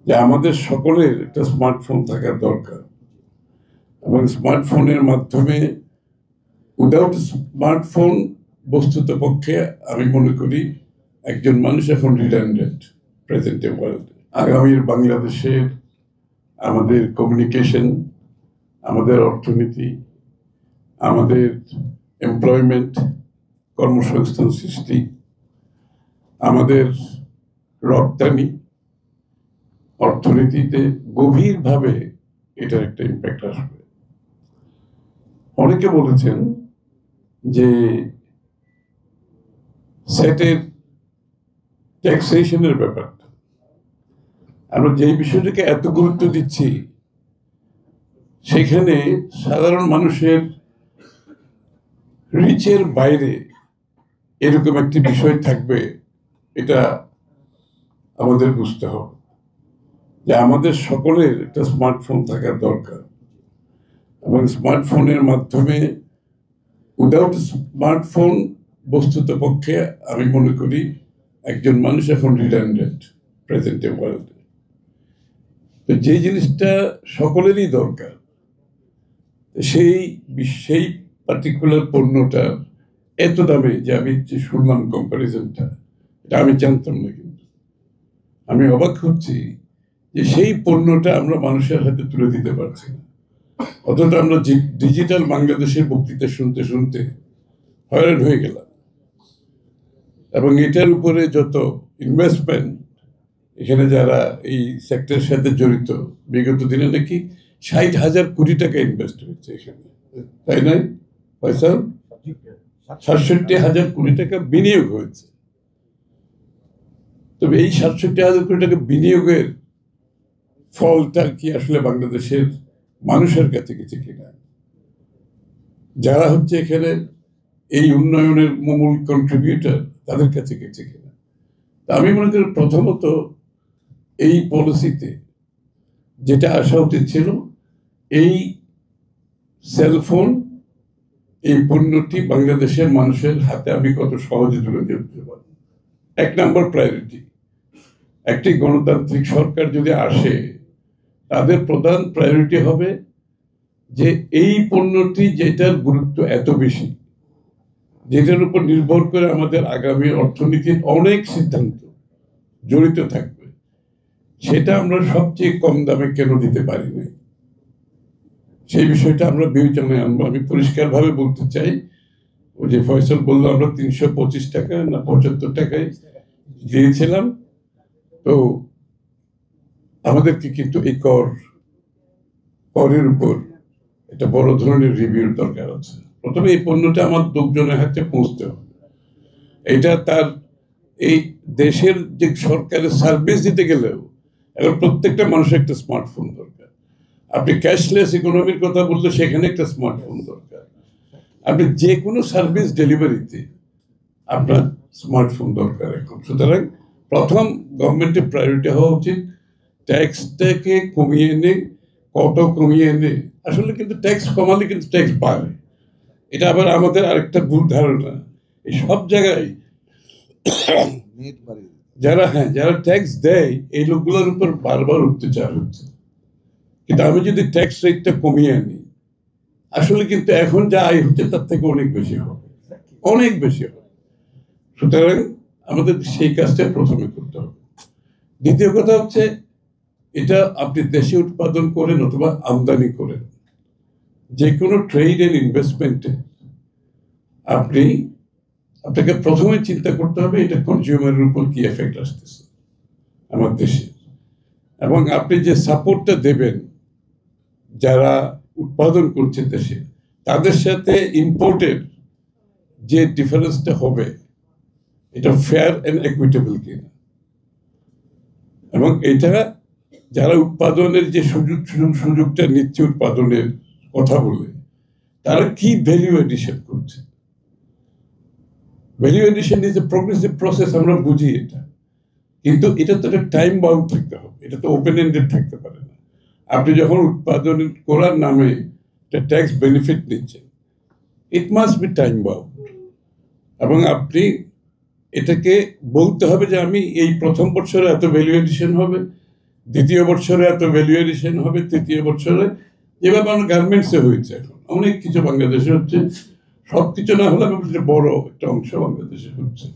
যে আমাদের সকলের একটা স্মার্টফোন থাকার দরকার এবং স্মার্টফোনের মাধ্যমে উইদাউট স্মার্টফোন বস্তুত পক্ষে আমি মনে করি একজন মানুষ এখন রিডান্ডেন্ট প্রেজেন্টে ওয়ার্ল্ড। আগামীর বাংলাদেশের আমাদের কমিউনিকেশন, আমাদের অর্থনীতি, আমাদের এমপ্লয়মেন্ট, কর্মসংস্থান সৃষ্টি, আমাদের রপ্তানি অর্থনীতিতে গভীরভাবে এটার একটা ইম্প্যাক্ট আসবে। অনেকে বলেছেন যে সেটের ট্যাক্সেশনের ব্যাপারটা, আমরা যেই বিষয়টাকে এত গুরুত্ব দিচ্ছি সেখানে সাধারণ মানুষের রিচের বাইরে এরকম একটি বিষয় থাকবে, এটা আমাদের বুঝতে হবে যে আমাদের সকলের একটা স্মার্টফোন থাকার দরকার এবং স্মার্টফোনের মাধ্যমে উইদাউট স্মার্টফোন বস্তুত পক্ষে আমি মনে করি একজন মানুষ এখন রিডান্ডেন্ট প্রেজেন্টে ওয়ার্ল্ডে। তো যে জিনিসটা সকলেরই দরকার, সেই পার্টিকুলার পণ্যটা এত দামে, যে আমি যে শুনলাম কম্পারিজনটা, এটা আমি জানতাম না, কিন্তু আমি অবাক হচ্ছি যে সেই পণ্যটা আমরা মানুষের হাতে তুলে দিতে পারছি না, অথচ আমরা ডিজিটাল বাংলাদেশের বক্তৃতা শুনতে শুনতে হয়রান হয়ে গেলাম। এবং এটার উপরে যত ইনভেস্টমেন্ট, এখানে যারা এই সেক্টরের সাথে জড়িত, বিগত দিনে নাকি 60,000 কোটি টাকা ইনভেস্ট হয়েছে এখানে, তাই নয় পয়সা? 67,000 কোটি টাকা বিনিয়োগ হয়েছে। তবে এই 67,000 কোটি টাকা বিনিয়োগের ফলটা কি আসলে বাংলাদেশের মানুষের কাছে গেছে কিনা, যারা হচ্ছে এখানে এই উন্নয়নের মূল কন্ট্রিবিউটর, তাদের কাছে গেছে কিনা? আমি মনে করি প্রথমত এই পলিসিতে যেটা আসা উচিত ছিল, এই সেলফোন, এই পণ্যটি বাংলাদেশের মানুষের হাতে আমি কত সহজে তুলে দিতে পারি। 1 নম্বর প্রায়োরিটি। একটি গণতান্ত্রিক সরকার যদি আসে, তাদের প্রধান প্রায়োরিটি হবে যে এই পণ্যটি, যেটার গুরুত্ব এত বেশি, যেটার উপর নির্ভর করে আমাদের আগামী অর্থনীতির অনেক সিদ্ধান্ত জড়িত থাকবে, সেটা আমরা সবচেয়ে কম দামে কেন দিতে পারি না, সেই বিষয়টা আমরা বিবেচনায় আনবো। আমি পরিষ্কারভাবে বলতে চাই, ওই যে ফয়সাল বললো আমরা 325 টাকা না 75 টাকায় দিয়েছিলাম, তো আমাদেরকে কিন্তু এই করের উপর একটা বড় ধরনের রিভিউর দরকার আছে। প্রথমে এই পণ্যটা আমার লোকজনের হাতে পৌঁছতে হবে, এটা তার এই দেশের যে সরকারের সার্ভিস দিতে গেলেও এখন প্রত্যেকটা মানুষের একটা স্মার্টফোন দরকার। আপনি ক্যাশলেস ইকোনমির কথা বললে সেখানে একটা স্মার্টফোন দরকার। আপনি যে কোনো সার্ভিস ডেলিভারিতে আপনার স্মার্টফোন দরকার এখন। সুতরাং প্রথম গভর্নমেন্টের প্রায়োরিটি হওয়া উচিত ট্যাক্সটাকে কমিয়ে এনে, কত কমিয়ে এনে, আসলে কিন্তু ট্যাক্স কমালে কিন্তু ট্যাক্স বাড়ে। এটা আবার আমাদের আরেকটা ভুল ধারণা, এই সব জায়গায় যারা ট্যাক্স দেয় এই লোকগুলোর উপর বারবার অত্যাচার হচ্ছে। কিন্তু আমি যদি ট্যাক্স রেটটা কমিয়ে আনি, আসলে কিন্তু এখন যা আয় হচ্ছে তার থেকে অনেক বেশি হবে, অনেক বেশি হবে। সুতরাং আমাদের সেই কাজটা প্রথমে করতে হবে। দ্বিতীয় কথা হচ্ছে, এটা আপনি দেশে উৎপাদন করেন অথবা আমদানি করেন, যে কোনো ট্রেড এন্ড ইনভেস্টমেন্টে আপনাকে প্রথমে চিন্তা করতে হবে এটা কনজিউমারের উপর কি এফেক্ট আসতেছে আমার দেশে, এবং আপনি যে সাপোর্টটা দেবেন যারা উৎপাদন করছে দেশে, তাদের সাথে ইম্পোর্টের যে ডিফারেন্সটা হবে এটা ফেয়ার অ্যান্ড ইকুইটেবল কিনা, এবং এটা যারা উৎপাদনের যে সুযোগটা নিচ্ছে, উৎপাদনের কথা বলে, তারা কি ভ্যালু এডিশন করছে। Value addition is a progressive process, আমরা বুঝি এটা, কিন্তু এটা তো একটা টাইম বাউন্ড থাকতে হবে, এটা তো ওপেন এন্ডেড থাকতে পারে না। আপনি যখন উৎপাদন করার নামে একটা ট্যাক্স বেনিফিট নিচ্ছেন, it must be time bound, এবং আপনি এটাকে বলতে হবে যে আমি এই প্রথম বছরে এত ভ্যালু এডিশন হবে, দ্বিতীয় বছরে এত ভ্যালুয়েশন হবে, তৃতীয় বছরে যেভাবে আমার গার্মেন্টসে হয়েছে, এখন অনেক কিছু বাংলাদেশে হচ্ছে, সবকিছু না হলে আমি বলছি বড় একটা অংশ বাংলাদেশে হচ্ছে।